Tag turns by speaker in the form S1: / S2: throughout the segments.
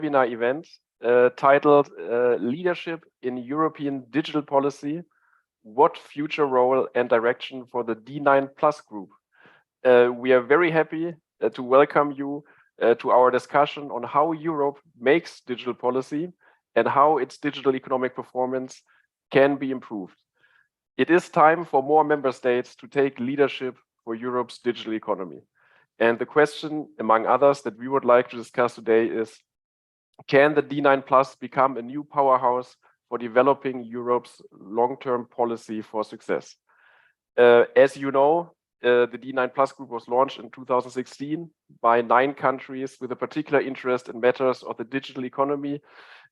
S1: webinar event titled Leadership in European Digital Policy, What Future Role and Direction for the D9 Plus Group. We are very happy to welcome you to our discussion on how Europe makes digital policy and how its digital economic performance can be improved. It is time for more member states to take leadership for Europe's digital economy. And the question, among others, that we would like to discuss today is, can the D9 Plus become a new powerhouse for developing Europe's long-term policy for success? As you know, the D9 Plus Group was launched in 2016 by 9 countries with a particular interest in matters of the digital economy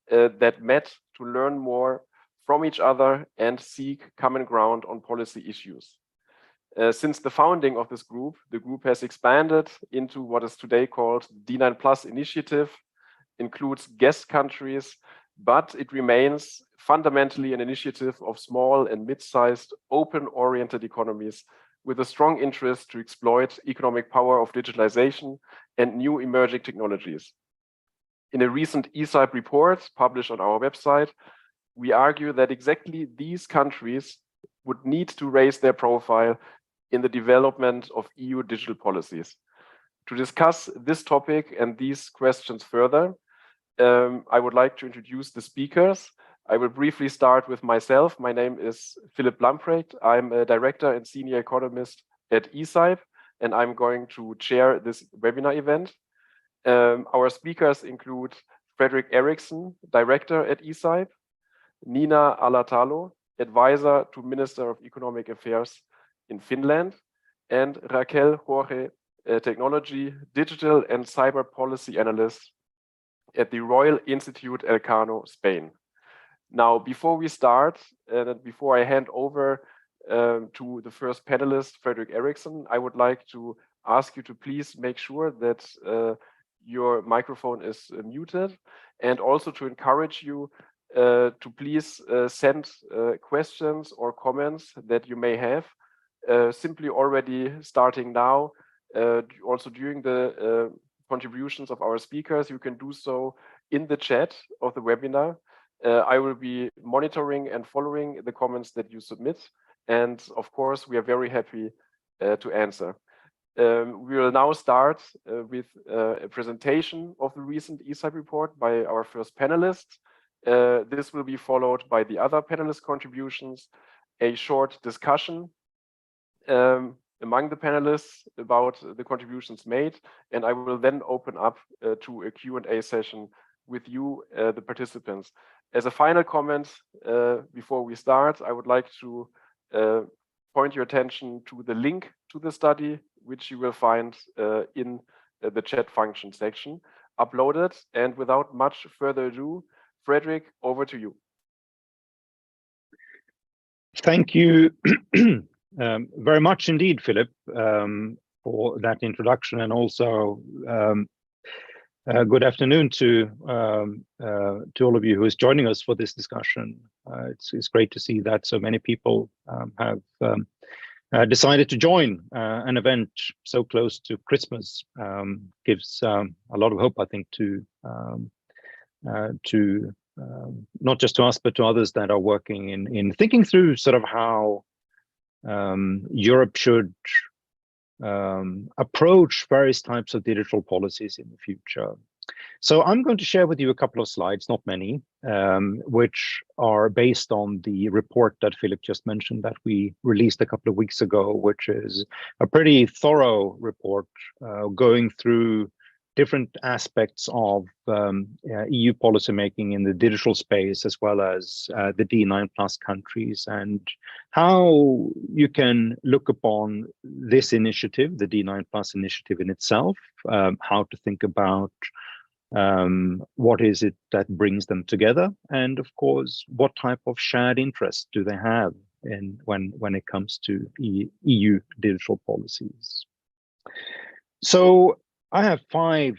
S1: that met to learn more from each other and seek common ground on policy issues. Since the founding of this group, the group has expanded into what is today called D9 Plus Initiative, includes guest countries, but it remains fundamentally an initiative of small and mid-sized open-oriented economies with a strong interest to exploit economic power of digitalization and new emerging technologies. In a recent ECIPE report published on our website, we argue that exactly these countries would need to raise their profile in the development of EU digital policies. To discuss this topic and these questions further, I would like to introduce the speakers. I will briefly start with myself. My name is Philipp Lamprecht. I'm a director and senior economist at ECIPE, and I'm going to chair this webinar event. Our speakers include Fredrik Eriksson, director at ECIPE, Nina Alatalo, advisor to Minister of Economic Affairs in Finland, and Raquel Jorge, technology, digital and cyber policy analyst at the Royal Institute Elcano, Spain. Now, before we start, and before I hand over to the first panelist, Fredrik Eriksson, I would like to ask you to please make sure that your microphone is muted, and also to encourage you to please send questions or comments that you may have, simply already starting now, also during the contributions of our speakers. You can do so in the chat of the webinar. I will be monitoring and following the comments that you submit. And of course, we are very happy to answer. We will now start with a presentation of the recent ECIPE report by our first panelist. This will be followed by the other panelist contributions, a short discussion among the panelists about the contributions made, and I will then open up to a Q&A session with you, the participants. As a final comment, before we start, I would like to point your attention to the link to the study, which you will find in the chat function section, uploaded. And without much further ado, Fredrik, over to you.
S2: Thank you very much indeed, Philip, for that introduction, and also good afternoon to all of you who is joining us for this discussion. It's great to see that so many people have decided to join an event so close to Christmas. Gives a lot of hope, I think, to not just to us, but to others that are working in thinking through sort of how Europe should approach various types of digital policies in the future. So I'm going to share with you a couple of slides, not many, which are based on the report that Philip just mentioned that we released a couple of weeks ago, which is a pretty thorough report going through different aspects of EU policymaking in the digital space, as well as the D9 plus countries, and how you can look upon this initiative, the D9 plus initiative in itself, how to think about what is it that brings them together, and of course, what type of shared interests do they have when it comes to EU digital policies. So I have 5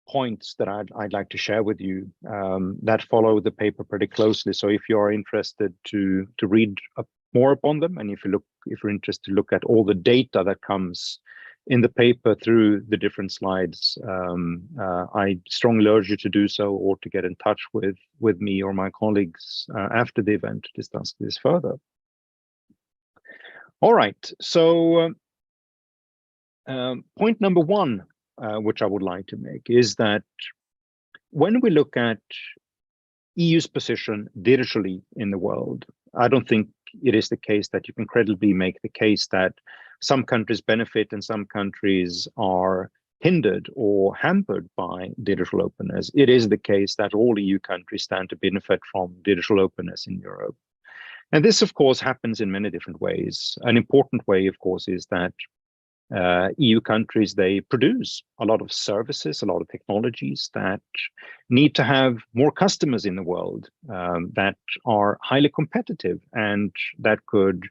S2: points that I'd like to share with you that follow the paper pretty closely. So if you are interested to read more upon them, and if you're interested to look at all the data that comes in the paper through the different slides. I strongly urge you to do so, or to get in touch with me or my colleagues after the event to discuss this further. All right, so point number one, which I would like to make, is that when we look at EU's position digitally in the world, I don't think it is the case that you can credibly make the case that some countries benefit and some countries are hindered or hampered by digital openness. It is the case that all EU countries stand to benefit from digital openness in Europe. And this, of course, happens in many different ways. An important way, of course, is that EU countries, they produce a lot of services, a lot of technologies that need to have more customers in the world, that are highly competitive and that could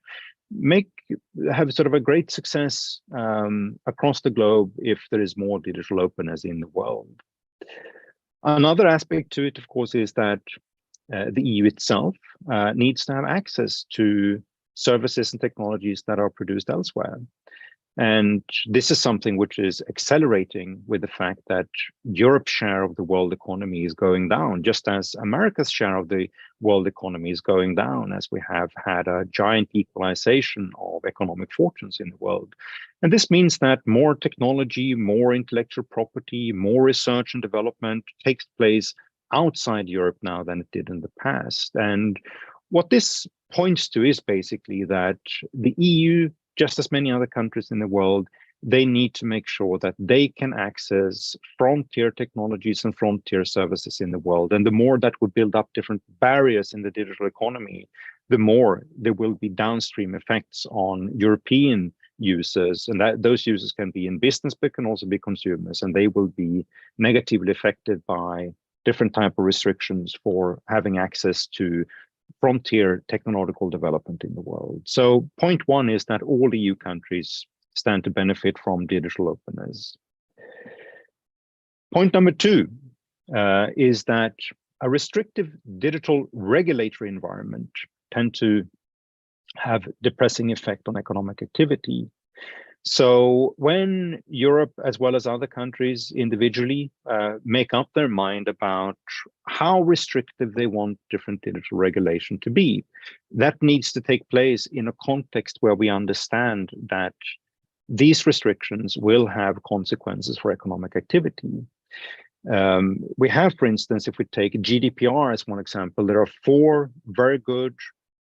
S2: have sort of a great success across the globe if there is more digital openness in the world. Another aspect to it, of course, is that the EU itself needs to have access to services and technologies that are produced elsewhere. And this is something which is accelerating with the fact that Europe's share of the world economy is going down, just as America's share of the world economy is going down, as we have had a giant equalization of economic fortunes in the world. And this means that more technology, more intellectual property, more research and development takes place outside Europe now than it did in the past. And what this points to is basically that the EU, just as many other countries in the world, they need to make sure that they can access frontier technologies and frontier services in the world. And the more that we build up different barriers in the digital economy, the more there will be downstream effects on European users. And that those users can be in business, but can also be consumers, and they will be negatively affected by different type of restrictions for having access to frontier technological development in the world. So point one is that all EU countries stand to benefit from digital openness. Point number two is that a restrictive digital regulatory environment tend to have depressing effect on economic activity. So when Europe, as well as other countries individually, make up their mind about how restrictive they want different digital regulation to be, that needs to take place in a context where we understand that these restrictions will have consequences for economic activity. We have, for instance, if we take GDPR as one example, there are 4 very good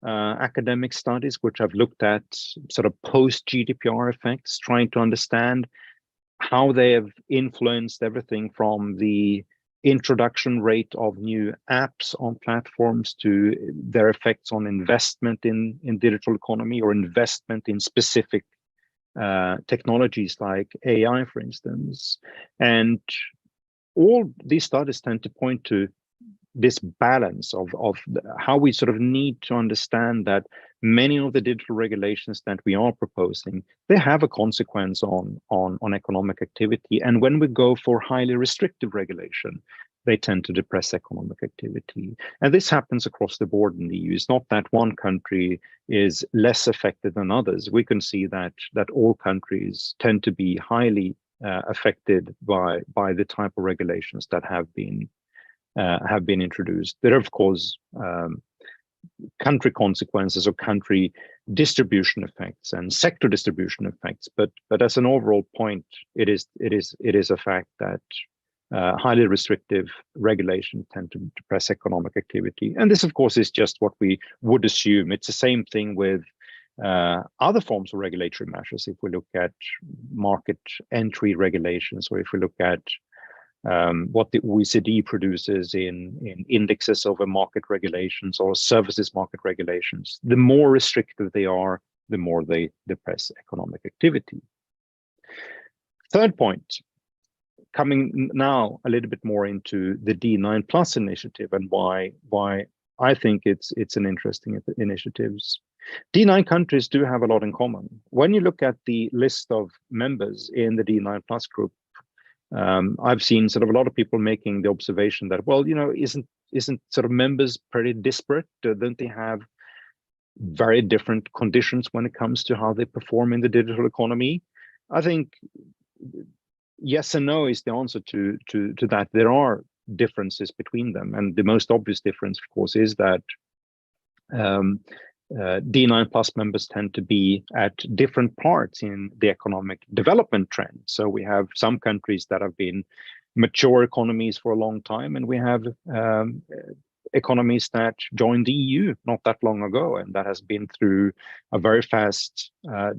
S2: academic studies which have looked at sort of post-GDPR effects, trying to understand how they have influenced everything from the introduction rate of new apps on platforms to their effects on investment in digital economy or investment in specific technologies like AI, for instance. And all these studies tend to point to this balance of how we sort of need to understand that many of the digital regulations that we are proposing, they have a consequence on economic activity. And when we go for highly restrictive regulation, they tend to depress economic activity. And this happens across the board in the EU. It's not that one country is less affected than others. We can see that all countries tend to be highly affected by the type of regulations that have been introduced. There are, of course, country consequences or country distribution effects and sector distribution effects, but as an overall point, it is a fact that highly restrictive regulation tend to depress economic activity. And this, of course, is just what we would assume. It's the same thing with other forms of regulatory measures. If we look at market entry regulations, or if we look at what the OECD produces in indexes over market regulations or services market regulations, the more restrictive they are, the more they depress economic activity. Third point, coming now a little bit more into the D9+ initiative and why I think it's an interesting initiative. D9 countries do have a lot in common. When you look at the list of members in the D9+ group, I've seen sort of a lot of people making the observation that, well, you know, isn't sort of members pretty disparate? Don't they have very different conditions when it comes to how they perform in the digital economy? I think yes and no is the answer to that. There are differences between them, and the most obvious difference, of course, is that D9 plus members tend to be at different parts in the economic development trend. So we have some countries that have been mature economies for a long time, and we have economies that joined the EU not that long ago, and that has been through a very fast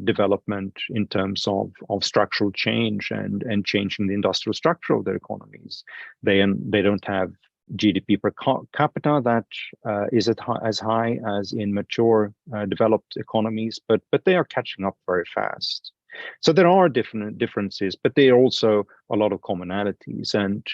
S2: development in terms of structural change and changing the industrial structure of their economies. They don't have GDP per capita that is as high as in mature developed economies, but they are catching up very fast. So there are differences, but there are also a lot of commonalities. And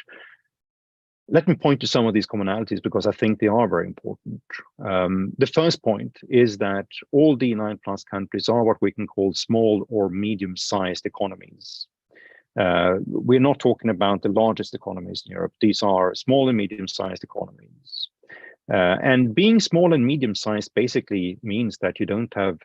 S2: let me point to some of these commonalities because I think they are very important. The first point is that all D9 plus countries are what we can call small or medium-sized economies. We're not talking about the largest economies in Europe. These are small and medium-sized economies. And being small and medium-sized basically means that you don't have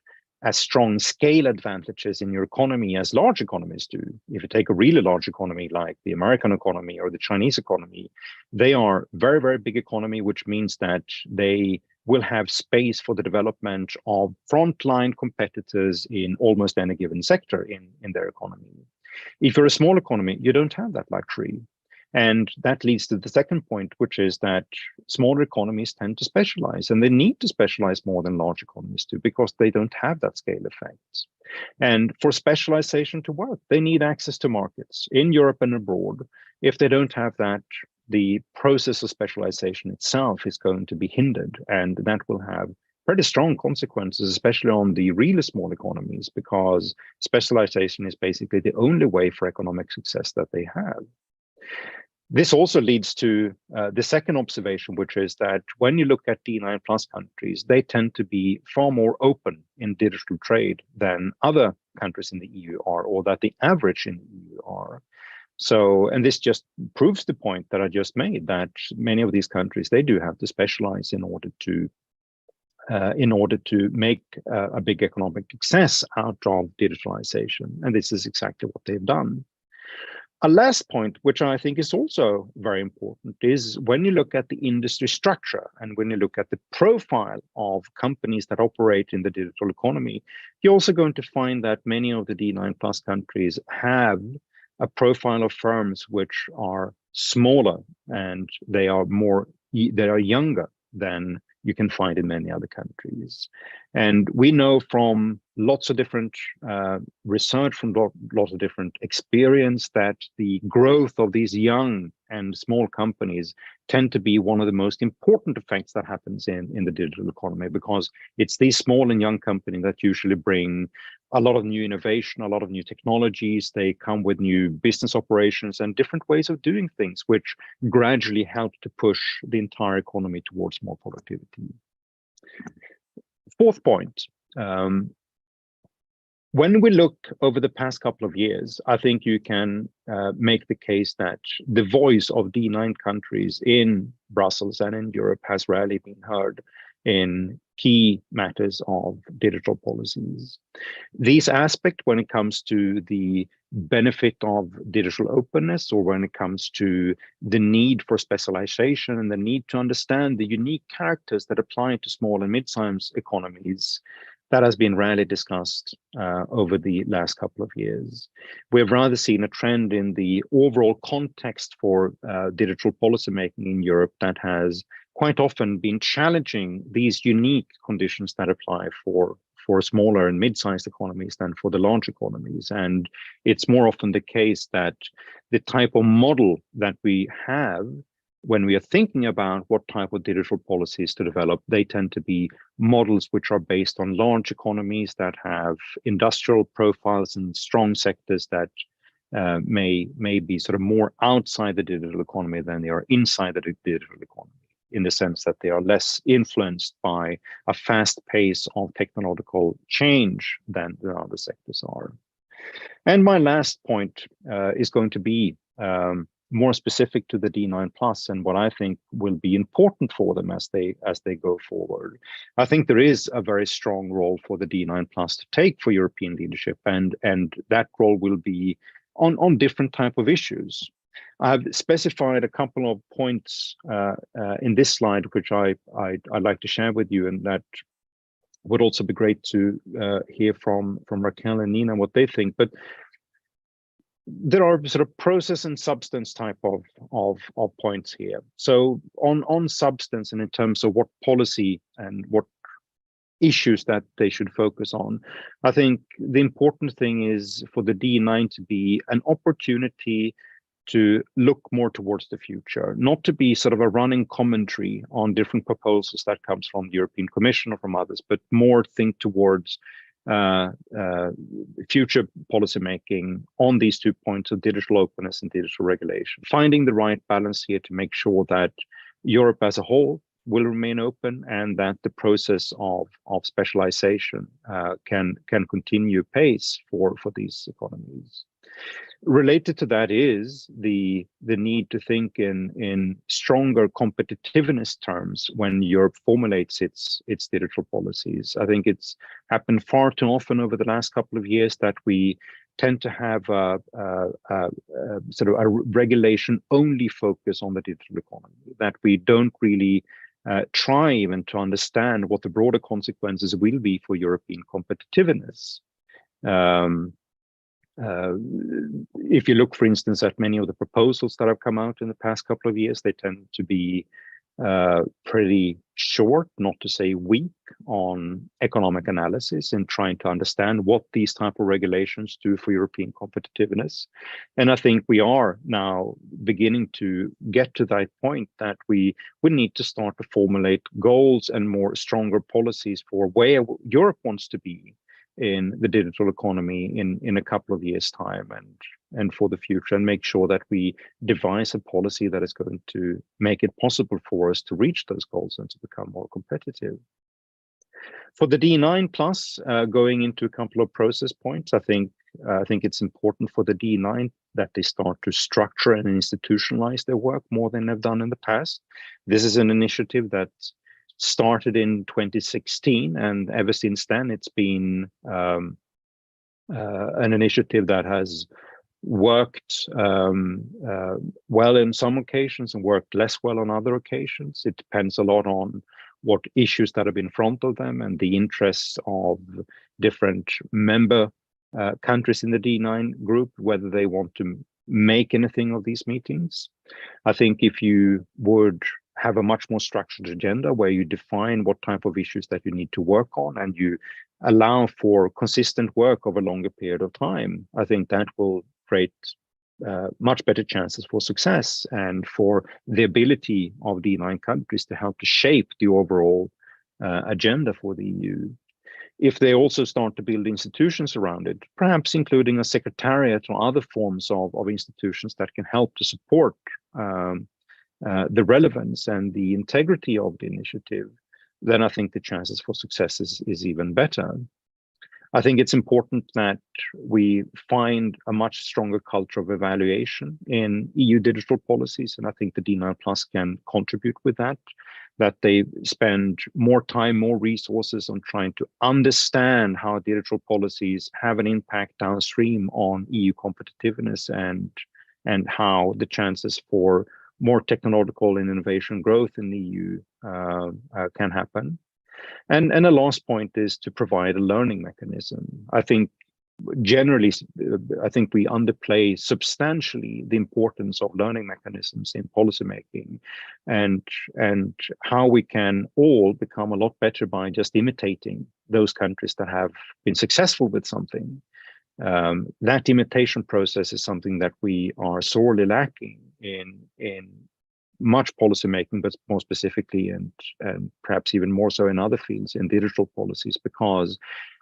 S2: as strong scale advantages in your economy as large economies do. If you take a really large economy like the American economy or the Chinese economy, they are very, very big economy, which means that they will have space for the development of frontline competitors in almost any given sector in their economy. If you're a small economy, you don't have that luxury. And that leads to the second point, which is that smaller economies tend to specialize, and they need to specialize more than large economies do because they don't have that scale effect. And for specialization to work, they need access to markets in Europe and abroad. If they don't have that, the process of specialization itself is going to be hindered, and that will have pretty strong consequences, especially on the really small economies, because specialization is basically the only way for economic success that they have. This also leads to the second observation, which is that when you look at D9 plus countries, they tend to be far more open in digital trade than other countries in the EU are, or that the average in the EU are. So, and this just proves the point that I just made, that many of these countries, they do have to specialize in order to make a big economic success out of digitalization. And this is exactly what they've done. A last point, which I think is also very important, is when you look at the industry structure and when you look at the profile of companies that operate in the digital economy, you're also going to find that many of the D9 plus countries have a profile of firms which are smaller and they are younger than you can find in many other countries. And we know from lots of different research, from lots of different experience, that the growth of these young and small companies tend to be one of the most important effects that happens in the digital economy, because it's these small and young companies that usually bring a lot of new innovation, a lot of new technologies. They come with new business operations and different ways of doing things, which gradually help to push the entire economy towards more productivity. Fourth point, when we look over the past couple of years, I think you can make the case that the voice of D9 countries in Brussels and in Europe has rarely been heard in key matters of digital policies. These aspects, when it comes to the benefit of digital openness, or when it comes to the need for specialization and the need to understand the unique characters that apply to small and mid-sized economies, that has been rarely discussed over the last couple of years. We've rather seen a trend in the overall context for digital policymaking in Europe that has quite often been challenging these unique conditions that apply for smaller and mid-sized economies than for the large economies. And it's more often the case that the type of model that we have when we are thinking about what type of digital policies to develop, they tend to be models which are based on large economies that have industrial profiles and strong sectors that may be sort of more outside the digital economy than they are inside the digital economy, in the sense that they are less influenced by a fast pace of technological change than the other sectors are. And my last point is going to be more specific to the D9 Plus and what I think will be important for them as they go forward. I think there is a very strong role for the D9 Plus to take for European leadership, and that role will be on different type of issues. I've specified a couple of points in this slide, which I'd like to share with you, and that would also be great to hear from Raquel and Nina what they think. But there are sort of process and substance type of points here. So on substance and in terms of what policy and what issues that they should focus on, I think the important thing is for the D9 to be an opportunity to look more towards the future, not to be sort of a running commentary on different proposals that comes from the European Commission or from others, but more think towards future policymaking on these 2 points of digital openness and digital regulation, finding the right balance here to make sure that Europe as a whole will remain open and that the process of specialization can continue pace for these economies. Related to that is the need to think in stronger competitiveness terms when Europe formulates its digital policies. I think it's happened far too often over the last couple of years that we tend to have a sort of a regulation only focus on the digital economy, that we don't really try even to understand what the broader consequences will be for European competitiveness. If you look, for instance, at many of the proposals that have come out in the past couple of years, they tend to be pretty short, not to say weak, on economic analysis and trying to understand what these type of regulations do for European competitiveness. And I think we are now beginning to get to that point that we need to start to formulate goals and more stronger policies for where Europe wants to be in the digital economy in a couple of years' time and for the future, and make sure that we devise a policy that is going to make it possible for us to reach those goals and to become more competitive. For the D9 Plus, going into a couple of process points, I think it's important for the D9 that they start to structure and institutionalize their work more than they've done in the past. This is an initiative that started in 2016, and ever since then it's been an initiative that has worked well in some occasions and worked less well on other occasions. It depends a lot on what issues that have been in front of them and the interests of different member countries in the D9 group, whether they want to make anything of these meetings. I think if you would have a much more structured agenda where you define what type of issues that you need to work on and you allow for consistent work over a longer period of time, I think that will create much better chances for success and for the ability of D9 countries to help to shape the overall agenda for the EU. If they also start to build institutions around it, perhaps including a secretariat or other forms of institutions that can help to support the relevance and the integrity of the initiative, then I think the chances for success is even better. I think it's important that we find a much stronger culture of evaluation in EU digital policies, and I think the D9 Plus can contribute with that they spend more time, more resources on trying to understand how digital policies have an impact downstream on EU competitiveness and how the chances for more technological and innovation growth in the EU can happen. And a last point is to provide a learning mechanism. I think generally, we underplay substantially the importance of learning mechanisms in policymaking and how we can all become a lot better by just imitating those countries that have been successful with something. That imitation process is something that we are sorely lacking in much policymaking, but more specifically and perhaps even more so in other fields in digital policies, because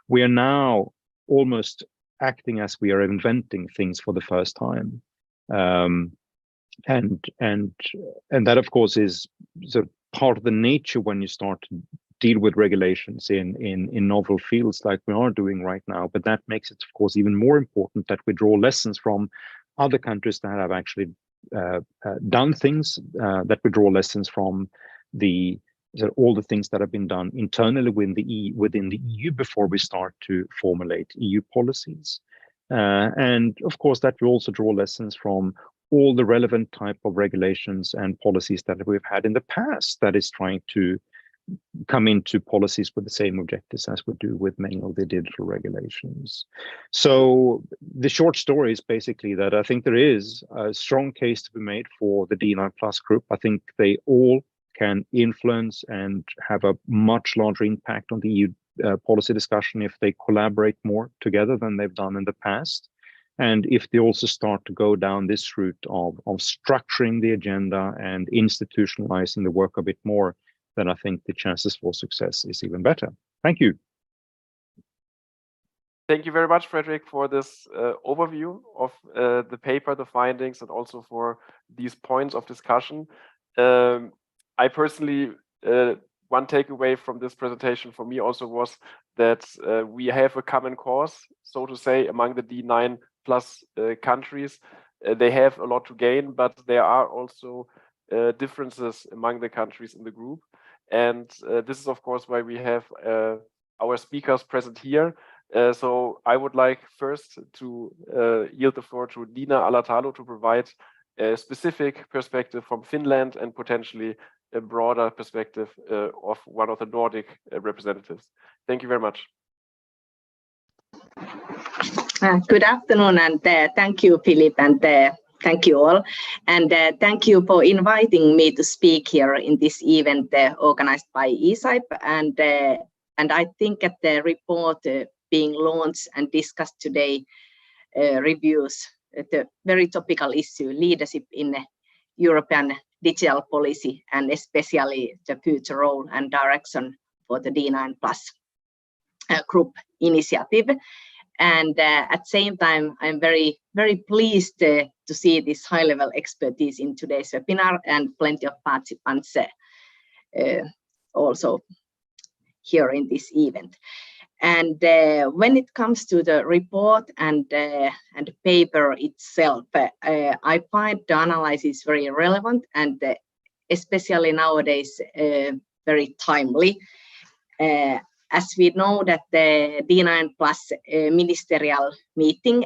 S2: we are now almost acting as we are inventing things for the first time. And that of course is sort of part of the nature when you start to deal with regulations in novel fields like we are doing right now. But that makes it of course even more important that we draw lessons from other countries that have actually done things that we draw lessons from all the things that have been done internally within the EU before we start to formulate EU policies. And of course, that we also draw lessons from all the relevant type of regulations and policies that we've had in the past that is trying to come into policies with the same objectives as we do with many of the digital regulations. So the short story is basically that I think there is a strong case to be made for the D9 Plus group. I think they all can influence and have a much larger impact on the EU policy discussion if they collaborate more together than they've done in the past. And if they also start to go down this route of structuring the agenda and institutionalizing the work a bit more, then I think the chances for success is even better. Thank you.
S1: Thank you very much, Frederick, for this overview of the paper, the findings, and also for these points of discussion. I personally, one takeaway from this presentation for me also was that we have a common cause, so to say, among the D9 plus countries. They have a lot to gain, but there are also differences among the countries in the group. And this is, of course, why we have our speakers present here. So I would like first to yield the floor to Nina Alatalo to provide a specific perspective from Finland and potentially a broader perspective of one of the Nordic representatives. Thank you very much.
S3: Good afternoon, and thank you, Philip, and thank you all. And thank you for inviting me to speak here in this event organized by ECIPE. And I think that the report being launched and discussed today reviews the very topical issue, leadership in European digital policy, and especially the future role and direction for the D9 Plus group initiative. And at the same time, I'm very, very pleased to see this high-level expertise in today's webinar and plenty of participants also here in this event. And when it comes to the report and the paper itself, I find the analysis very relevant and especially nowadays very timely. As we know that the D9 Plus ministerial meeting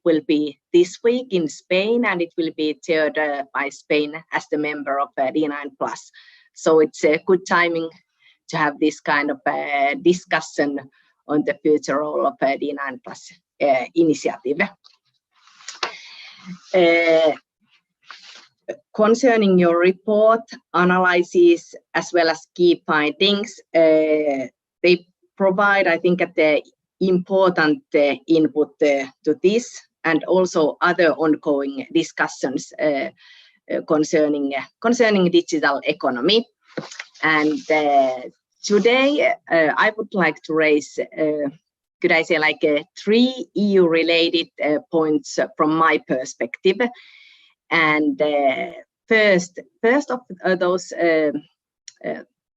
S3: will be this week in Spain, and it will be chaired by Spain as the member of D9 Plus. So it's a good timing to have this kind of discussion on the future role of D9 Plus initiative. Concerning your report, analysis, as well as key findings, they provide, I think, the important input to this and also other ongoing discussions concerning digital economy. And today, I would like to raise, could I say, like 3 EU-related points from my perspective. And first of those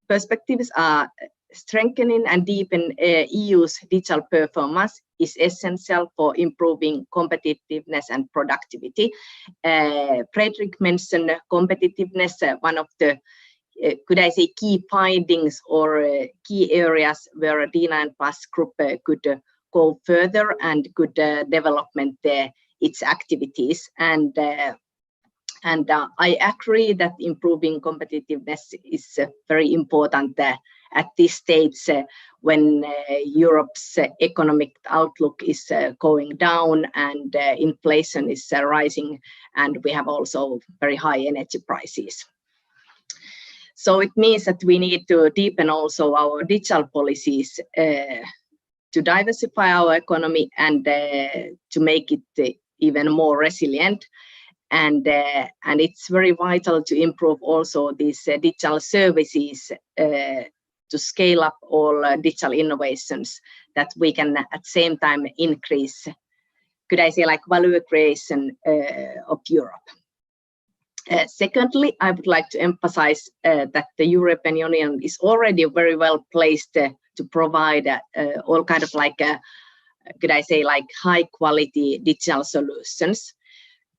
S3: perspectives are strengthening and deepen EU's digital performance is essential for improving competitiveness and productivity. Frederick mentioned competitiveness, one of the could I say key findings or key areas where a D9 Plus group could go further and could development its activities. And I agree that improving competitiveness is very important at this stage when Europe's economic outlook is going down and inflation is rising, and we have also very high energy prices. So it means that we need to deepen also our digital policies to diversify our economy and to make it even more resilient. And it's very vital to improve also these digital services to scale up all digital innovations that we can at the same time increase, could I say, like value creation of Europe. Secondly, I would like to emphasize that the European Union is already very well placed to provide all kind of like, could I say, like high quality digital solutions.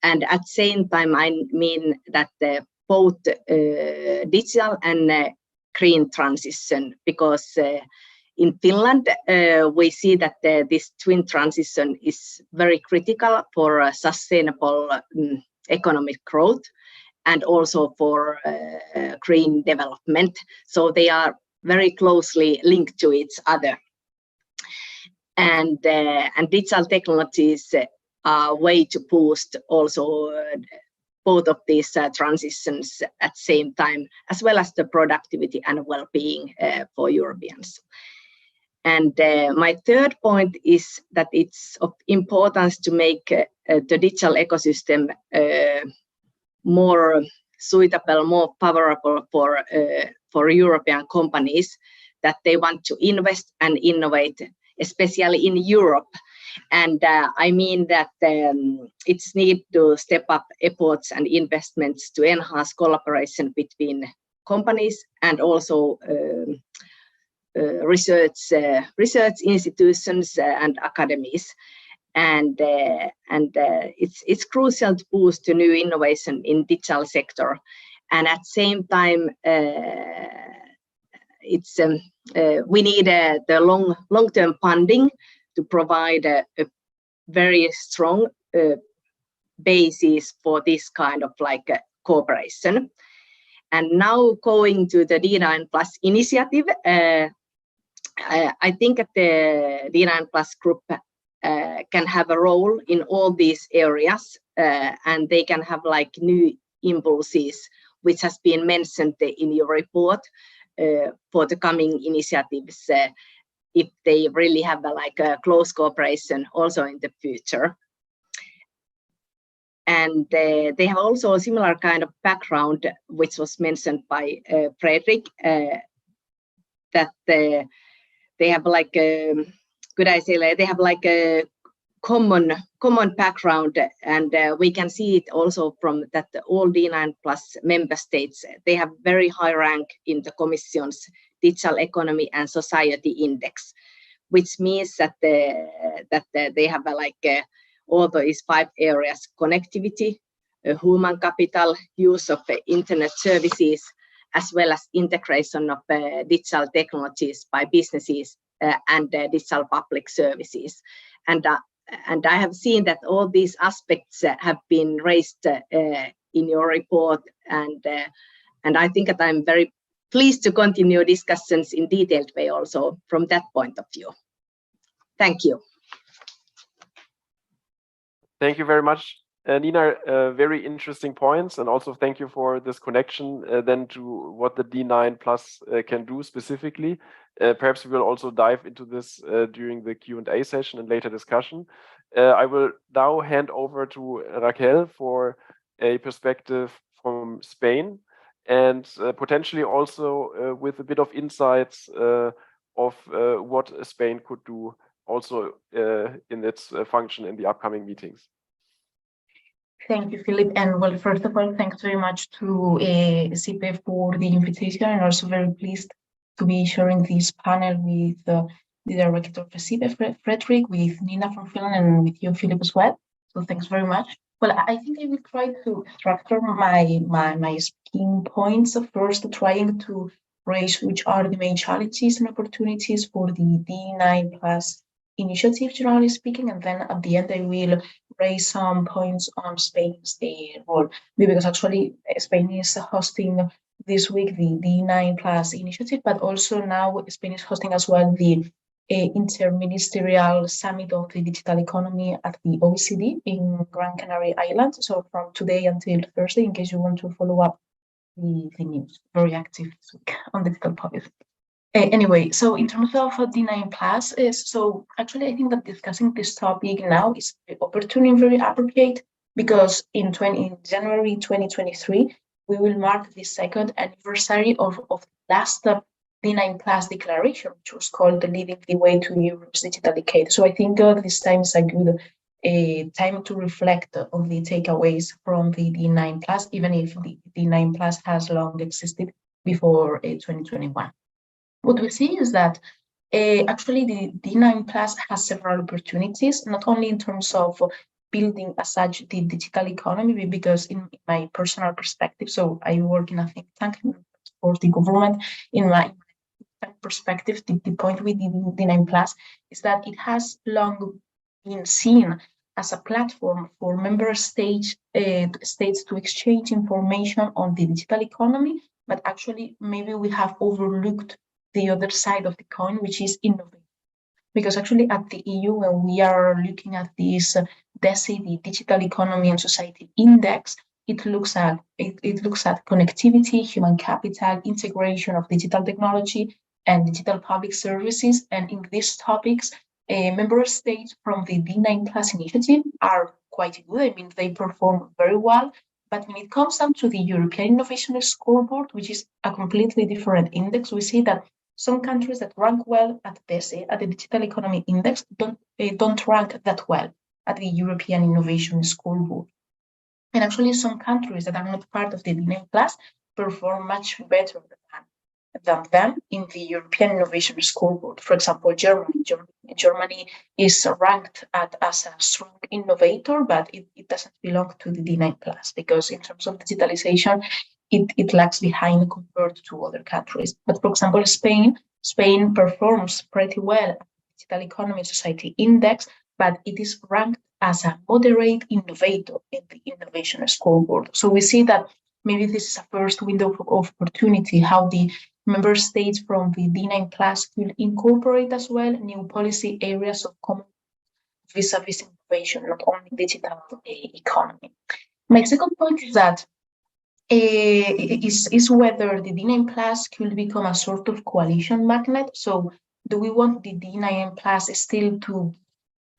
S3: And at the same time, I mean that both digital and green transition, because in Finland, we see that this twin transition is very critical for sustainable economic growth and also for green development. So they are very closely linked to each other. And digital technologies are a way to boost also both of these transitions at the same time, as well as the productivity and well-being for Europeans. And my third point is that it's of importance to make the digital ecosystem more suitable, more favorable for European companies, that they want to invest and innovate, especially in Europe. And I mean that it's need to step up efforts and investments to enhance collaboration between companies and also research institutions and academies. And it's crucial to boost the new innovation in digital sector. And at the same time, we need the long-term funding to provide a very strong basis for this kind of cooperation. And now going to the D9+ initiative, I think that the D9+ group can have a role in all these areas, and they can have new impulses, which has been mentioned in your report for the coming initiatives, if they really have a close cooperation also in the future. And they have also a similar kind of background, which was mentioned by Fredrik, that they have could I say, they have a common background, and we can see it also from that all D9+ member states, they have very high rank in the Commission's Digital Economy and Society Index, which means that they have all these 5 areas: connectivity, human capital, use of internet services, as well as integration of digital technologies by businesses and digital public services. And I have seen that all these aspects have been raised in your report, and I think that I'm very pleased to continue discussions in detailed way also from that point of view. Thank you.
S1: Thank you very much, Nina. Very interesting points, and also thank you for this connection then to what the D9+ can do specifically. Perhaps we will also dive into this during the Q&A session and later discussion. I will now hand over to Raquel for a perspective from Spain, and potentially also with a bit of insights of what Spain could do also in its function in the upcoming meetings.
S4: Thank you, Philip. And well, first of all, thanks very much to ECIPE for the invitation, and also very pleased to be sharing this panel with the director of ECIPE, Fredrik, with Nina from Finland, and with you, Philip, as well. So thanks very much. Well, I think I will try to structure my speaking points. First, trying to raise which are the main challenges and opportunities for the D9+ initiative, generally speaking, and then at the end I will raise some points on Spain's role, because actually Spain is hosting this week the D9+ initiative, but also now Spain is hosting as well the interministerial summit of the digital economy at the OECD in Gran Canaria Island. So from today until Thursday, in case you want to follow up the news, very active this week on digital policy. Anyway, so in terms of D9+, so actually I think that discussing this topic now is very opportune and very appropriate, because in January 2023, we will mark the 2nd anniversary of the last D9+ declaration, which was called Leading the Way to Europe's Digital Decade. So I think this time is a good time to reflect on the takeaways from the D9+, even if the D9+ has long existed before 2021. What we see is that actually the D9+ has several opportunities, not only in terms of building as such the digital economy, because in my personal perspective, so I work in a think tank for the government. In my perspective, the point with the D9+ is that it has long been seen as a platform for member states to exchange information on the digital economy, but actually maybe we have overlooked the other side of the coin, which is innovation. Because actually at the EU, when we are looking at this DESI, the Digital Economy and Society Index, it looks at connectivity, human capital, integration of digital technology, and digital public services. And in these topics, member states from the D9+ initiative are quite good. I mean, they perform very well. But when it comes down to the European Innovation Scoreboard, which is a completely different index, we see that some countries that rank well at DESI, at the Digital Economy Index, don't rank that well at the European Innovation Scoreboard. And actually, some countries that are not part of the D9+ perform much better than them in the European Innovation Scoreboard. For example, Germany is ranked as a strong innovator, but it doesn't belong to the D9+, because in terms of digitalization, it lags behind compared to other countries. But for example, Spain performs pretty well at the Digital Economy Society Index, but it is ranked as a moderate innovator in the Innovation Scoreboard. So we see that maybe this is a first window of opportunity, how the member states from the D9+ could incorporate as well new policy areas of common vis-a-vis innovation, not only digital economy. My second point is that is whether the D9+ could become a sort of coalition magnet. So do we want the D9+ still to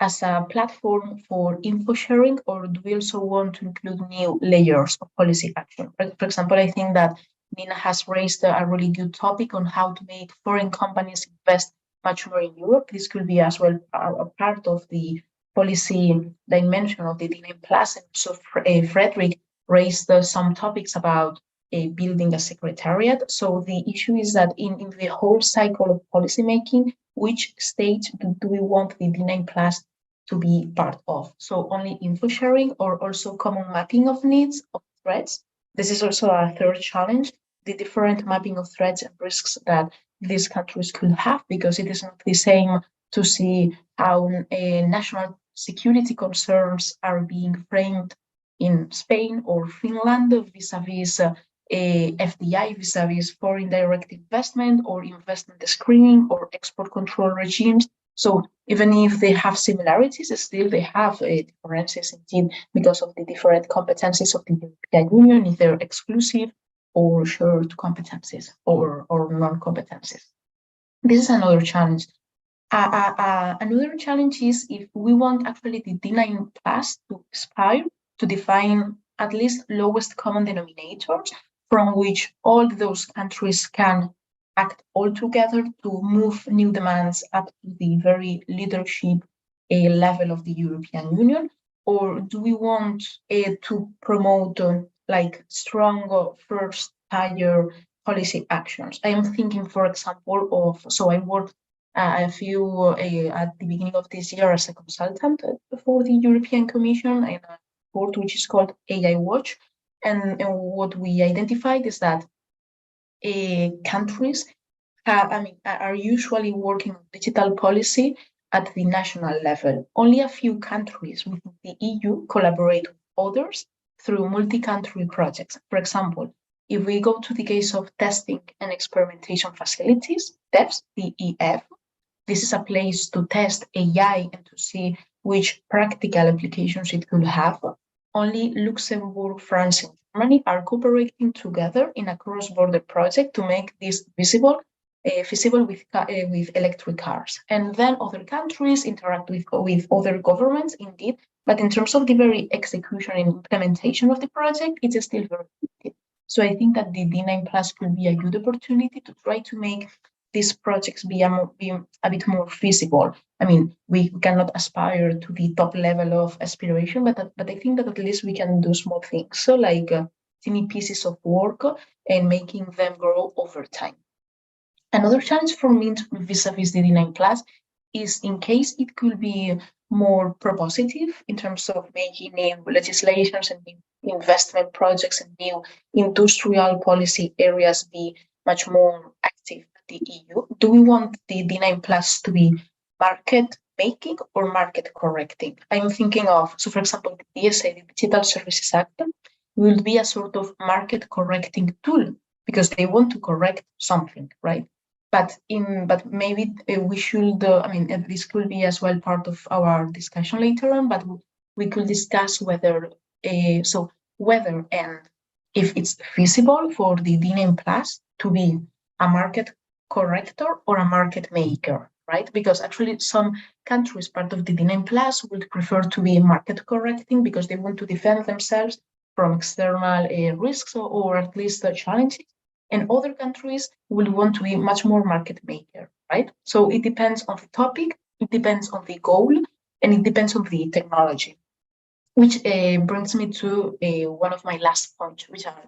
S4: as a platform for info sharing, or do we also want to include new layers of policy action? For example, I think that Nina has raised a really good topic on how to make foreign companies invest much more in Europe. This could be as well a part of the policy dimension of the D9+. And so Frederick raised some topics about building a secretariat. So the issue is that in the whole cycle of policymaking, which stage do we want the D9+ to be part of? So only info sharing, or also common mapping of needs, of threats? This is also a third challenge, the different mapping of threats and risks that these countries could have, because it is not the same to see how national security concerns are being framed in Spain or Finland vis-a-vis FDI, vis-a-vis foreign direct investment, or investment screening, or export control regimes. So even if they have similarities, still they have differences indeed, because of the different competencies of the European Union, if they're exclusive or shared competencies or non-competencies. This is another challenge. Another challenge is if we want actually the D9+ to aspire to define at least lowest common denominators from which all those countries can act all together to move new demands up to the very leadership level of the European Union? Or do we want to promote like strong first tier policy actions? I am thinking, for example, of, so I worked a few at the beginning of this year as a consultant for the European Commission in a report which is called AI Watch. And what we identified is that countries are usually working on digital policy at the national level. Only a few countries within the EU collaborate with others through multi-country projects. For example, if we go to the case of testing and experimentation facilities, TEFs, TEF, this is a place to test AI and to see which practical applications it could have. Only Luxembourg, France, and Germany are cooperating together in a cross-border project to make this feasible with electric cars. And then other countries interact with other governments, indeed, but in terms of the very execution and implementation of the project, it's still very limited. So I think that the D9+ could be a good opportunity to try to make these projects be a bit more feasible. I mean, we cannot aspire to the top level of aspiration, but I think that at least we can do small things, so like tiny pieces of work and making them grow over time. Another challenge for me vis-a-vis the D9+ is in case it could be more propositive in terms of making new legislations and new investment projects and new industrial policy areas be much more active at the EU? Do we want the D9 Plus to be market making or market correcting? I'm thinking of, so for example, the DSA, the Digital Services Act, will be a sort of market correcting tool because they want to correct something, right? But maybe we should, this could be as well part of our discussion later on, but we could discuss whether and if it's feasible for the D9 Plus to be a market corrector or a market maker, right? Because actually some countries, part of the D9 Plus, would prefer to be market correcting because they want to defend themselves from external risks or at least challenges. And other countries will want to be much more market maker, right? So it depends on the topic, it depends on the goal, and it depends on the technology. Which brings me to one of my last points, which are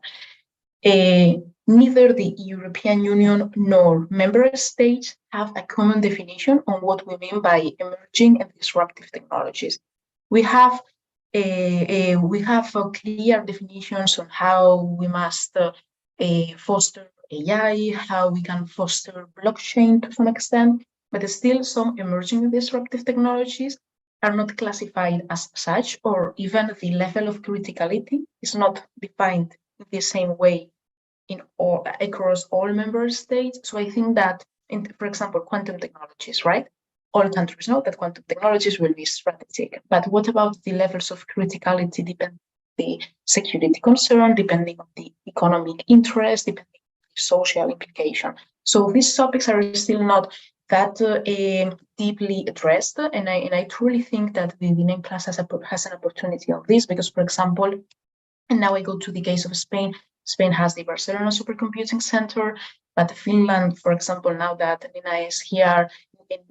S4: neither the European Union nor member states have a common definition on what we mean by emerging and disruptive technologies. We have clear definitions on how we must foster AI, how we can foster blockchain to some extent, but still some emerging and disruptive technologies are not classified as such, or even the level of criticality is not defined in the same way across all member states. So I think that, for example, quantum technologies, right? All countries know that quantum technologies will be strategic, but what about the levels of criticality depending on the security concern, depending on the economic interest, depending on the social implication? So these topics are still not that deeply addressed, and I truly think that the D9 Plus has an opportunity on this because, for example, and now I go to the case of Spain. Spain has the Barcelona Supercomputing Center, but Finland, for example, now that Nina is here,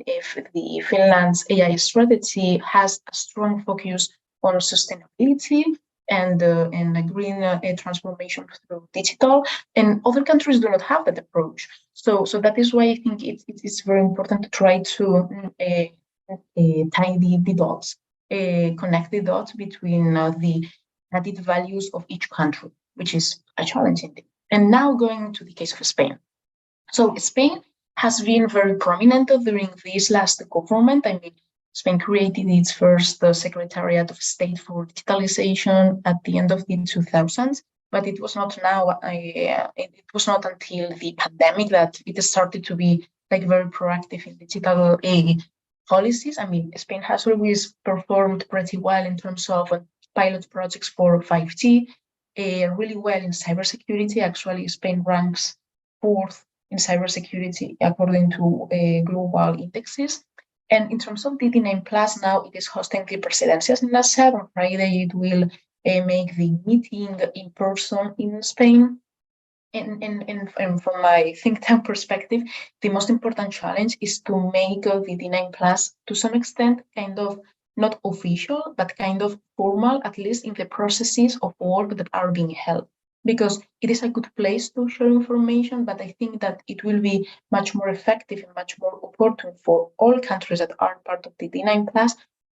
S4: if the Finland's AI strategy has a strong focus on sustainability and a green transformation through digital, and other countries do not have that approach. So that is why I think it's very important to try to tie the dots, connect the dots between the added values of each country, which is a challenge indeed. And now going to the case of Spain. So Spain has been very prominent during this last government. I mean, Spain created its first Secretariat of State for Digitalisation at the end of the 2000s, but it was not it was not until the pandemic that it started to be very proactive in digital policies. I mean, Spain has always performed pretty well in terms of pilot projects for 5G, really well in cybersecurity. Actually, Spain ranks 4th in cybersecurity according to global indexes. And in terms of the D9 Plus, now it is hosting the Presidencias in last on Friday. It will make the meeting in person in Spain. And from my think tank perspective, the most important challenge is to make the D9 Plus to some extent kind of not official, but kind of formal, at least in the processes of work that are being held. Because it is a good place to share information, but I think that it will be much more effective and much more opportune for all countries that are part of the D9 Plus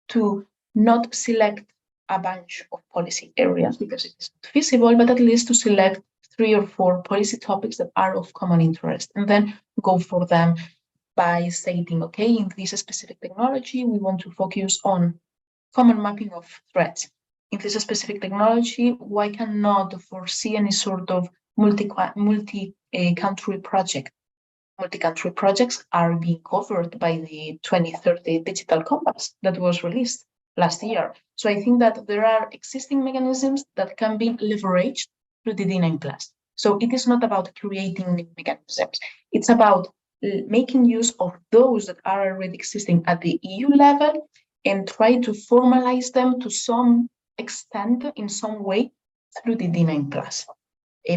S4: to not select a bunch of policy areas because it is not feasible, but at least to select 3 or 4 policy topics that are of common interest and then go for them by stating, okay, in this specific technology, we want to focus on common mapping of threats. In this specific technology, why cannot foresee any sort of multi-country project? Multi-country projects are being covered by the 2030 Digital Compass that was released last year. So I think that there are existing mechanisms that can be leveraged through the D9 Plus. So it is not about creating new mechanisms. It's about making use of those that are already existing at the EU level and try to formalize them to some extent in some way through the D9 Plus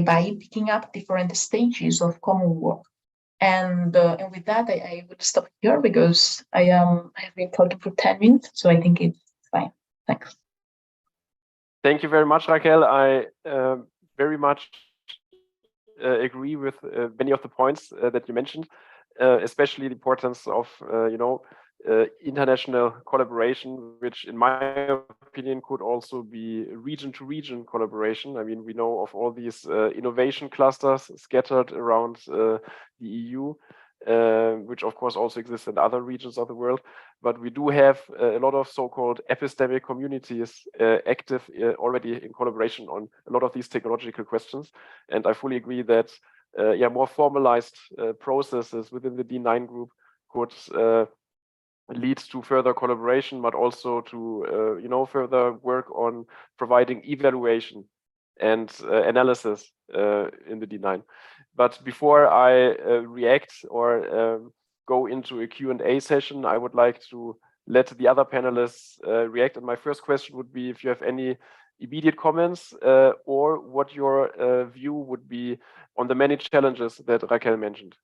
S4: by picking up different stages of common work. And with that, I will stop here because I have been talking for 10 minutes, so I think it's fine. Thanks.
S1: Thank you very much, Raquel. I very much agree with many of the points that you mentioned, especially the importance of international collaboration, which in my opinion could also be region-to-region collaboration. I mean, we know of all these innovation clusters scattered around the EU, which of course also exists in other regions of the world. But we do have a lot of so-called epistemic communities active already in collaboration on a lot of these technological questions. And I fully agree that more formalized processes within the D9 group could leads to further collaboration, but also to further work on providing evaluation and analysis in the D9. But before I react or go into a Q&A session, I would like to let the other panelists react. And my first question would be if you have any immediate comments or what your view would be on the many challenges that Raquel mentioned.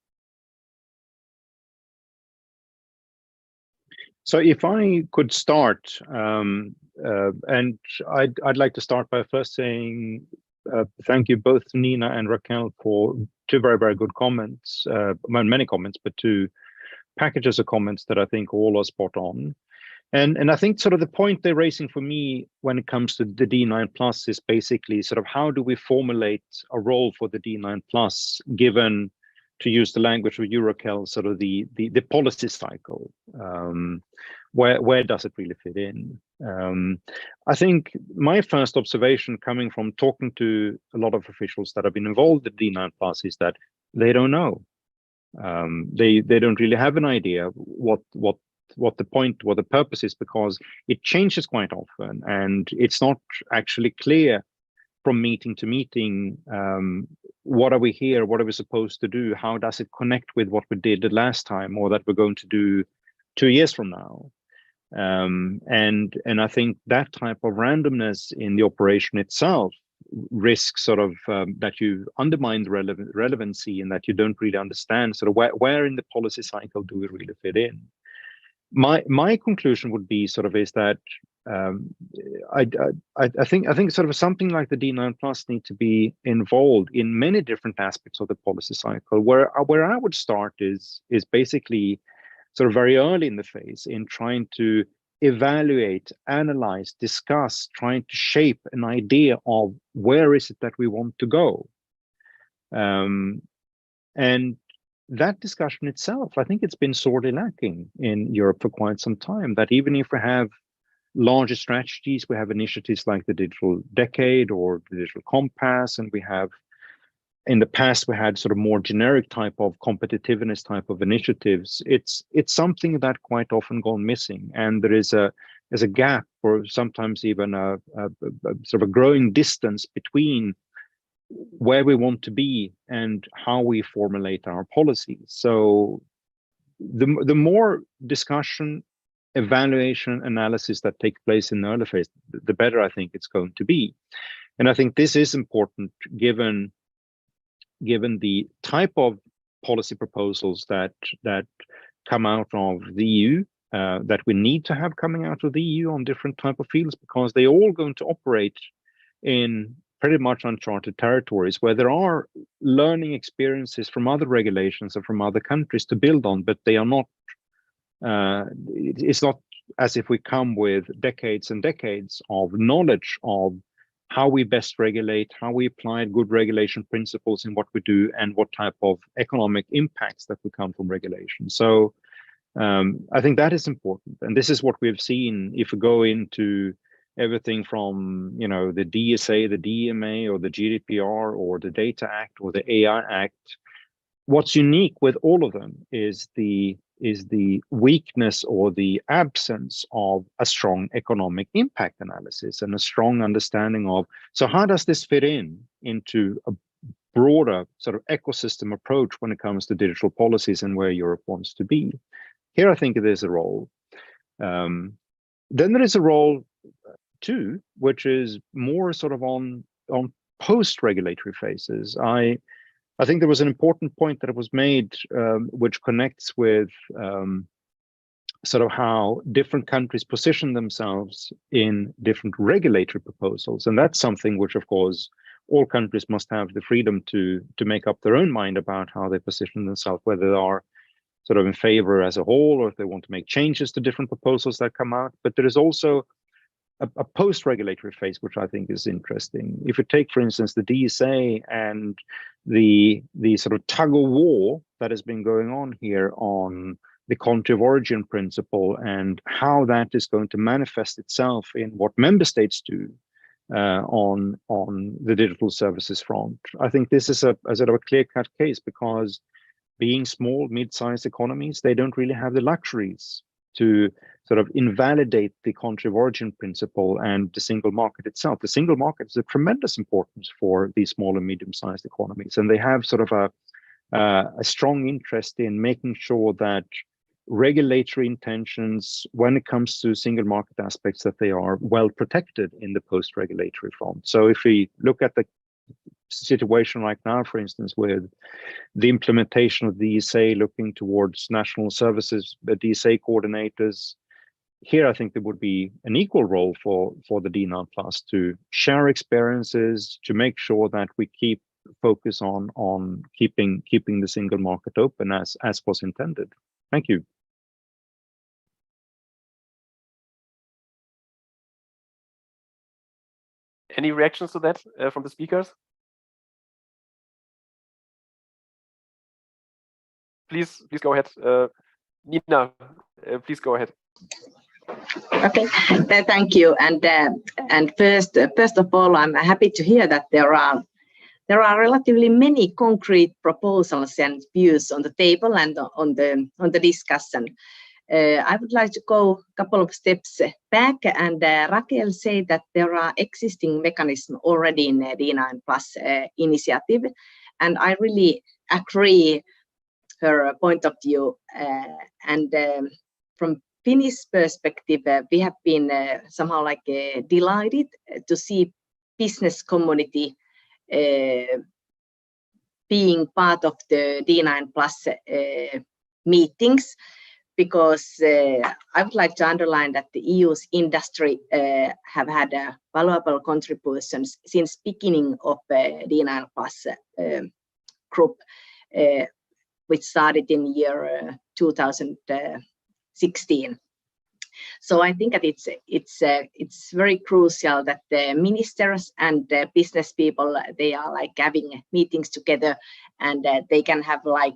S2: So if I could start, and I'd like to start by first saying thank you both Nina and Raquel for two very, very good comments, many comments, but two packages of comments that I think all are spot on. And I think sort of the point they're raising for me when it comes to the D9 Plus is basically sort of how do we formulate a role for the D9 Plus given, to use the language of Raquel, sort of the policy cycle. Where does it really fit in? I think my first observation coming from talking to a lot of officials that have been involved in D9 Plus is that they don't know. They don't really have an idea what the point, what the purpose is, because it changes quite often and it's not actually clear from meeting to meeting, what are we here? What are we supposed to do? How does it connect with what we did the last time or that we're going to do 2 years from now? And I think that type of randomness in the operation itself risks sort of that you undermine the relevancy and that you don't really understand sort of where in the policy cycle do we really fit in. My conclusion would be sort of is that I think sort of something like the D9 Plus need to be involved in many different aspects of the policy cycle. Where I would start is basically sort of very early in the phase in trying to evaluate, analyze, discuss, trying to shape an idea of where is it that we want to go. And that discussion itself, I think it's been sorely lacking in Europe for quite some time, that even if we have larger strategies, we have initiatives like the Digital Decade or the Digital Compass, and we have, in the past, we had sort of more generic type of competitiveness type of initiatives. It's something that quite often gone missing, and there's a gap or sometimes even a sort of a growing distance between where we want to be and how we formulate our policies. So the more discussion, evaluation, analysis that take place in the early phase, the better I think it's going to be. And I think this is important given the type of policy proposals that come out of the EU, that we need to have coming out of the EU on different type of fields, because they're all going to operate in pretty much uncharted territories where there are learning experiences from other regulations and from other countries to build on, but they are not, it's not as if we come with decades and decades of knowledge of how we best regulate, how we apply good regulation principles in what we do, and what type of economic impacts that will come from regulation. So I think that is important. And this is what we've seen if we go into everything from, the DSA, the DMA, or the GDPR, or the Data Act, or the AI Act. What's unique with all of them is the weakness or the absence of a strong economic impact analysis and a strong understanding of, so how does this fit into a broader sort of ecosystem approach when it comes to digital policies and where Europe wants to be? Here, I think there's a role. Then there is a role too, which is more sort of on post-regulatory phases. I think there was an important point that was made, which connects with sort of how different countries position themselves in different regulatory proposals. And that's something which, of course, all countries must have the freedom to make up their own mind about how they position themselves, whether they are sort of in favor as a whole, or if they want to make changes to different proposals that come out. But there is also a post-regulatory phase, which I think is interesting. If you take, for instance, the DSA and the sort of tug of war that has been going on here on the country of origin principle and how that is going to manifest itself in what member states do on the digital services front. I think this is a sort of a clear-cut case, because being small, mid-sized economies, they don't really have the luxuries to sort of invalidate the country of origin principle and the single market itself. The single market is of tremendous importance for these small and medium-sized economies, and they have sort of a strong interest in making sure that regulatory intentions, when it comes to single market aspects, that they are well protected in the post-regulatory front. So if we look at the situation right now, for instance, with the implementation of the DSA looking towards national services, the DSA coordinators, here I think there would be an equal role for the D9 Plus to share experiences, to make sure that we keep focus on keeping the single market open as was intended. Thank you.
S1: Any reactions to that from the speakers? Please go ahead. Nina, please go ahead.
S3: Okay, thank you. And first of all, I'm happy to hear that there are relatively many concrete proposals and views on the table and on the discussion. I would like to go a couple of steps back, and Raquel said that there are existing mechanisms already in the D9 Plus initiative, and I really agree her point of view. And from Finnish perspective, we have been somehow like delighted to see business community being part of the D9 Plus meetings, because I would like to underline that the EU's industry have had valuable contributions since beginning of D9 Plus group, which started in year 2016. So I think that it's very crucial that the ministers and the business people, they are like having meetings together, and they can have like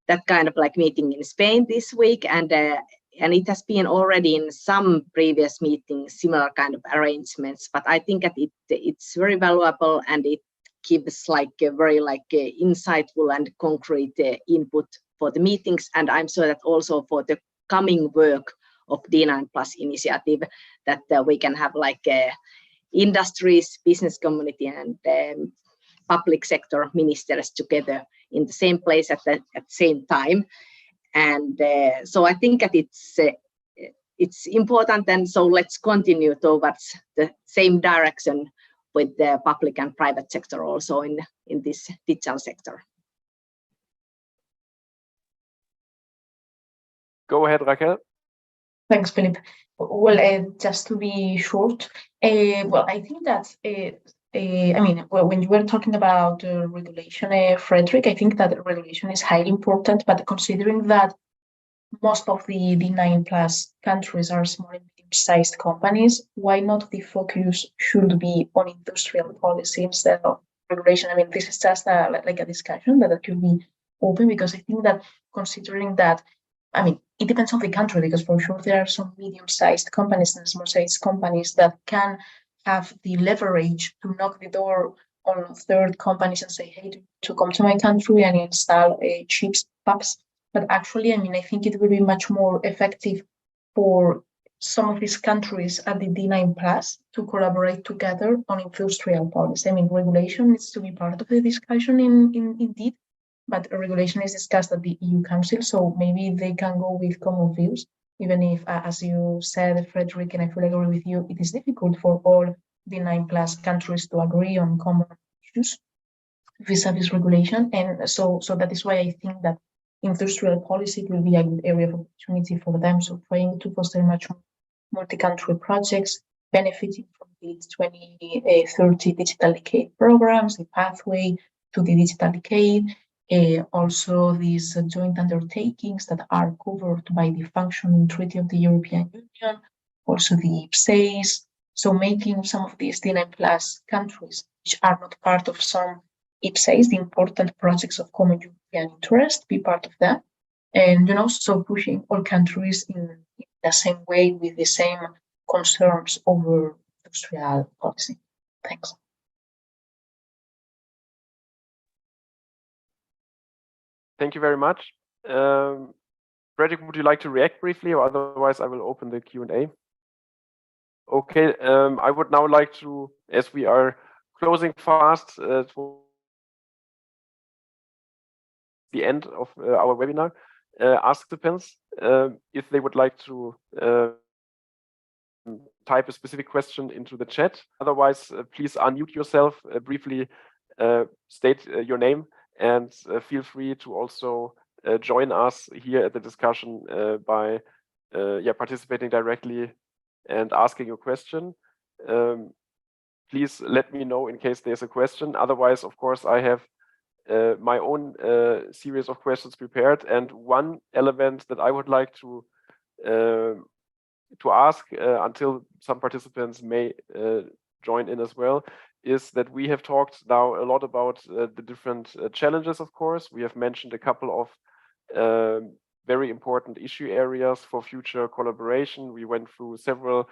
S3: that kind of like meeting in Spain this week, and it has been already in some previous meetings similar kind of arrangements. But I think that it's very valuable, and it gives like a very like insightful and concrete input for the meetings, and I'm sure that also for the coming work of D9 Plus initiative, that we can have like industries, business community, and public sector ministers together in the same place at the same time. And so I think that it's important, and so let's continue towards the same direction with the public and private sector also in this digital sector.
S1: Go ahead, Raquel.
S4: Thanks, Philip. Well, just to be short, well, I think that I mean, well, when you were talking about regulation, Frederick, I think that regulation is highly important, but considering that most of the D9 Plus countries are small and medium-sized companies, why not the focus should be on industrial policy instead of regulation? I mean, this is just like a discussion that could be open, because I think that considering that, I mean, it depends on the country, because for sure there are some medium-sized companies and small-sized companies that can have the leverage to knock the door on third companies and say, hey, to come to my country and install cheap PAPs. But actually, I mean, I think it will be much more effective for some of these countries at the D9 Plus to collaborate together on industrial policy. I mean, regulation needs to be part of the discussion indeed, but regulation is discussed at the EU Council, so maybe they can go with common views, even if, as you said, Frederick, and I fully agree with you, it is difficult for all D9 Plus countries to agree on common issues vis-a-vis regulation. And so that is why I think that industrial policy will be a good area of opportunity for them. So trying to foster much more multi-country projects, benefiting from the 2030 digital decade programs, the pathway to the digital decade, Also these joint undertakings that are covered by the functioning treaty of the European Union, also the ECIPE. So making some of these D9+ countries, which are not part of some ECIPE, the important projects of common European interest, be part of that. And so pushing all countries in the same way with the same concerns over industrial policy. Thanks.
S1: Thank you very much. Frederick, would you like to react briefly, or otherwise I will open the Q&A? Okay, I would now like to, as we are closing fast to the end of our webinar, ask participants if they would like to type a specific question into the chat. Otherwise, please unmute yourself, briefly state your name, and feel free to also join us here at the discussion by participating directly and asking your question. Please let me know in case there's a question. Otherwise, of course, I have my own series of questions prepared, and one element that I would like to ask until some participants may join in as well is that we have talked now a lot about the different challenges. Of course, we have mentioned a couple of very important issue areas for future collaboration. We went through several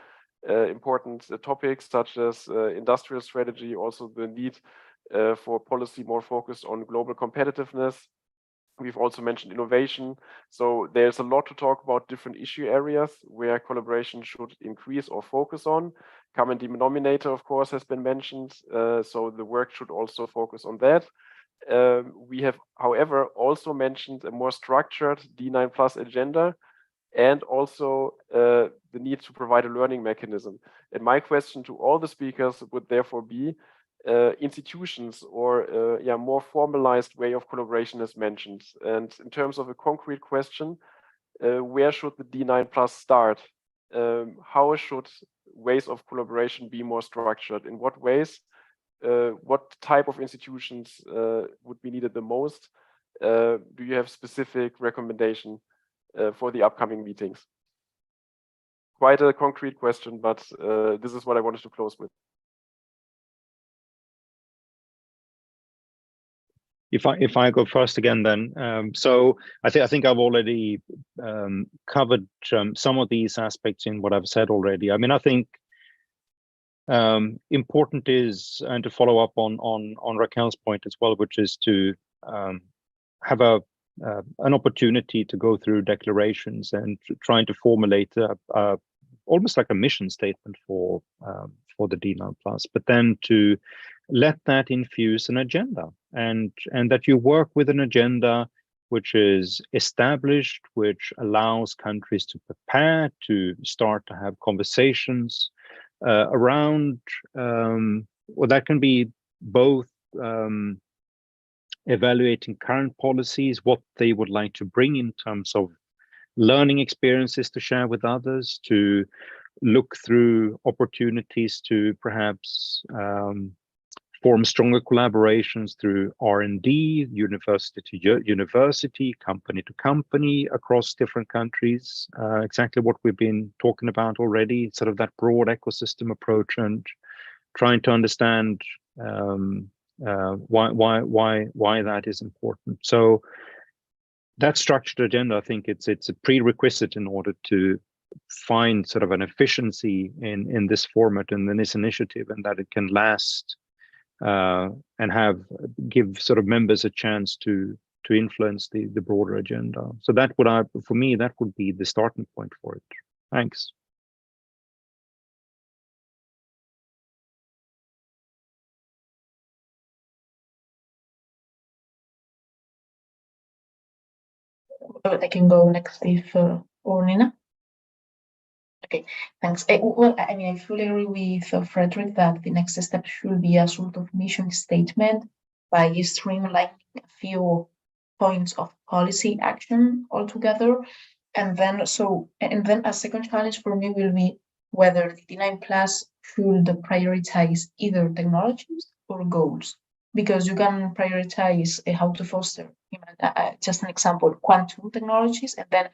S1: important topics such as industrial strategy, also the need for policy more focused on global competitiveness. We've also mentioned innovation. So there's a lot to talk about, different issue areas where collaboration should increase or focus on. Common denominator, of course, has been mentioned. So the work should also focus on that. We have, however, also mentioned a more structured D9+ agenda, and also the need to provide a learning mechanism. And my question to all the speakers would therefore be, institutions or more formalized way of collaboration is mentioned. And in terms of a concrete question, where should the D9+ start? How should ways of collaboration be more structured? In what ways? What type of institutions would be needed the most? Do you have specific recommendation for the upcoming meetings? Quite a concrete question, but this is what I wanted to close with.
S2: If I go first again, then so I think I've already covered some of these aspects in what I've said already. I mean, I think important is, and to follow up on Raquel's point as well, which is to have an opportunity to go through declarations and trying to formulate almost like a mission statement for the D9+, but then to let that infuse an agenda, and that you work with an agenda which is established, which allows countries to prepare, to start to have conversations around, well, that can be both evaluating current policies, what they would like to bring in terms of learning experiences to share with others, to look through opportunities to perhaps form stronger collaborations through R&D, university to university, company to company across different countries. Exactly what we've been talking about already, sort of that broad ecosystem approach, and trying to understand why that is important. So that structured agenda, I think it's a prerequisite in order to find sort of an efficiency in this format and in this initiative, and that it can last and give sort of members a chance to influence the broader agenda. So that would, for me, that would be the starting point for it. Thanks.
S4: I can go next if, or Nina. Okay, thanks. Well, I mean, I fully agree with Frederick that the next step should be a sort of mission statement by streamlining a few points of policy action altogether. And then a second challenge for me will be whether the D9+ should prioritize either technologies or goals. because you can prioritize how to foster, just an example, quantum technologies, and then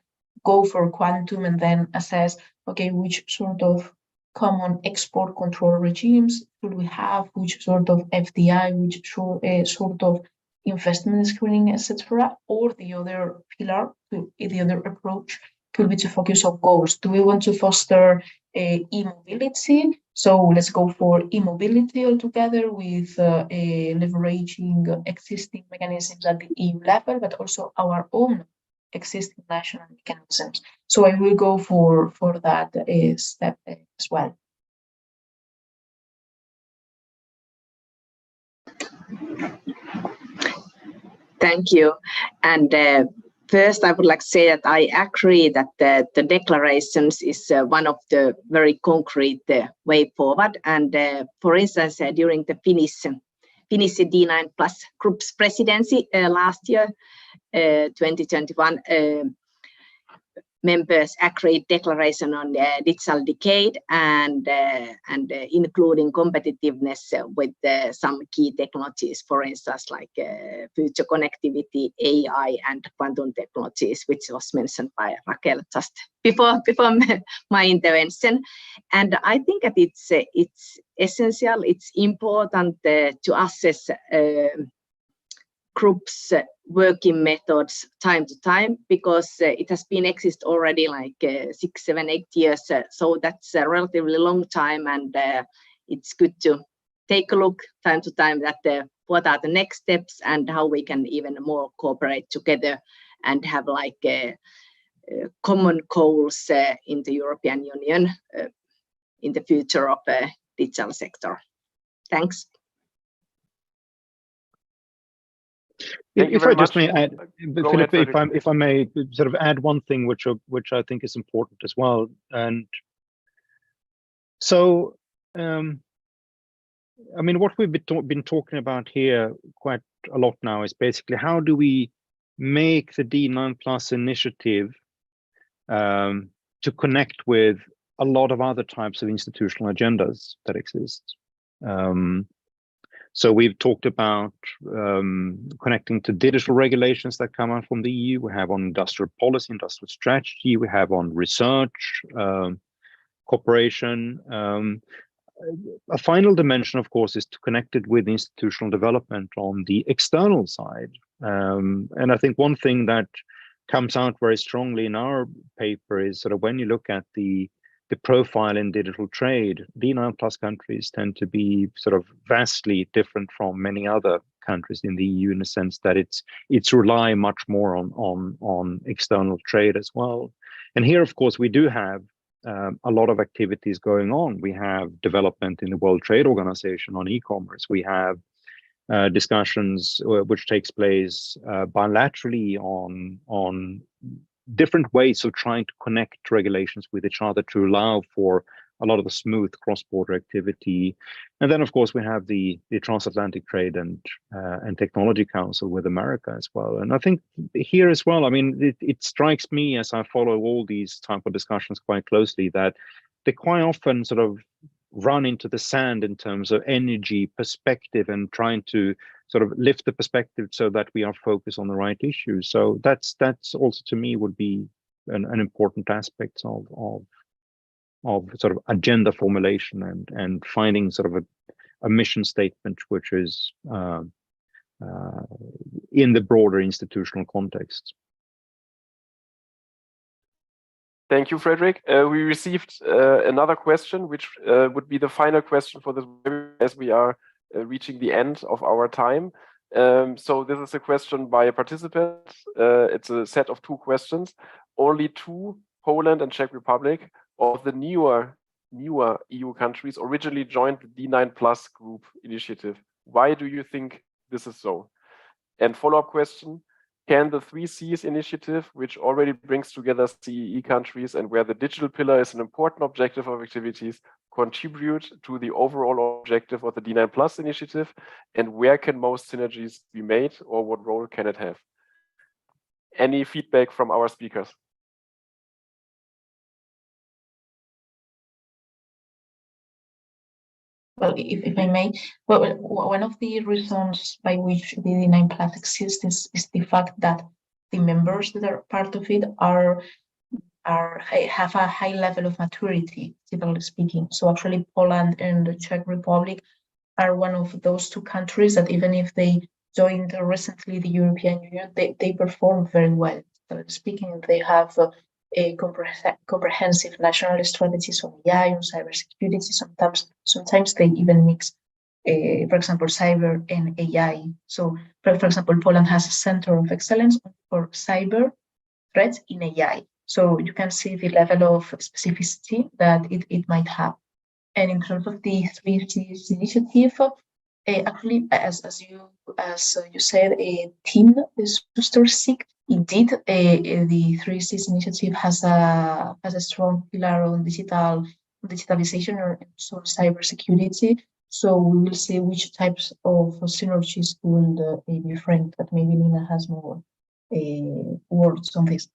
S4: go for quantum and then assess, okay, which sort of common export control regimes should we have, which sort of FDI, which sort of investment screening, etc. Or the other pillar, the other approach could be to focus on goals. Do we want to foster e-mobility? So let's go for e-mobility altogether with leveraging existing mechanisms at the EU level, but also our own existing national mechanisms. So I will go for that step as well.
S3: Thank you. And first, I would like to say that I agree that the declarations is one of the very concrete way forward. And for instance, during the Finnish D9 Plus Group's presidency last year, 2021, members agreed declaration on the digital decade and including competitiveness with some key technologies, for instance, like future connectivity, AI, and quantum technologies, which was mentioned by Raquel just before my intervention. And I think that it's essential, it's important to assess groups working methods time to time, because it has been exist already like 6, 7, 8 years. So that's a relatively long time, and it's good to take a look time to time at what are the next steps and how we can even more cooperate together and have like common goals in the European Union in the future of the digital sector. Thanks.
S2: If I just may add, Philip, if I may sort of add one thing which I think is important as well, and so I mean, what we've been talking about here quite a lot now is basically how do we make the D9 Plus initiative to connect with a lot of other types of institutional agendas that exist. So we've talked about connecting to digital regulations that come out from the EU. We have on industrial policy, industrial strategy. We have on research, cooperation. A final dimension, of course, is to connect it with institutional development on the external side. And I think one thing that comes out very strongly in our paper is sort of when you look at the profile in digital trade, D9 Plus countries tend to be sort of vastly different from many other countries in the EU in the sense that it's rely much more on external trade as well. And here, of course, we do have a lot of activities going on. We have development in the World Trade Organization on e-commerce. We have discussions which takes place bilaterally on different ways of trying to connect regulations with each other to allow for a lot of the smooth cross-border activity. And then, of course, we have the Transatlantic Trade and Technology Council with America as well. And I think here as well, I mean, it strikes me as I follow all these type of discussions quite closely that they quite often sort of run into the sand in terms of energy, perspective, and trying to sort of lift the perspective so that we are focused on the right issues. So that's also to me would be an important aspect of sort of agenda formulation and finding sort of a mission statement which is in the broader institutional context.
S1: Thank you, Frederick. We received another question, which would be the final question for this, as we are reaching the end of our time. So this is a question by a participant. It's a set of 2 questions. Only 2, Poland and Czech Republic, of the newer EU countries originally joined the D9 Plus group initiative. Why do you think this is so? And follow-up question, can the 3 Cs initiative, which already brings together CEE countries and where the digital pillar is an important objective of activities, contribute to the overall objective of the D9 Plus initiative? And where can most synergies be made, or what role can it have? Any feedback from our speakers?
S4: Well, if I may, well, one of the reasons by which the D9 Plus exists is the fact that the members that are part of it have a high level of maturity, typically speaking. So actually, Poland and the Czech Republic are one of those two countries that even if they joined recently the European Union, they perform very well. Speaking, they have a comprehensive national strategies on AI, on cybersecurity. Sometimes they even mix, for example, cyber and AI. So, for example, Poland has a center of excellence for cyber threats in AI. So you can see the level of specificity that it might have. And in terms of the 3Cs initiative, actually, as you said, Team Suster-Sig, indeed, the 3Cs initiative has a strong pillar on digitalization or so cybersecurity. So we will see which types of synergies will be framed. But maybe Nina has more words on this.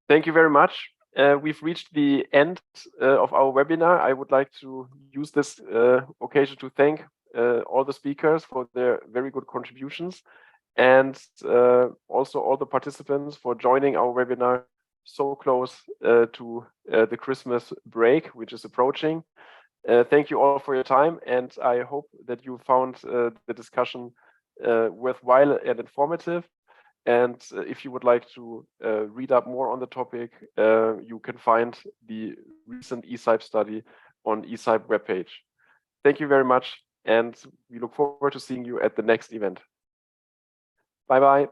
S1: Thank you very much. We've reached the end of our webinar. I would like to use this occasion to thank all the speakers for their very good contributions, and also all the participants for joining our webinar so close to the Christmas break, which is approaching. Thank you all for your time, and I hope that you found the discussion worthwhile and informative. And if you would like to read up more on the topic, you can find the recent ECIPE study on ECIPE webpage. Thank you very much, and we look forward to seeing you at the next event. Bye-bye.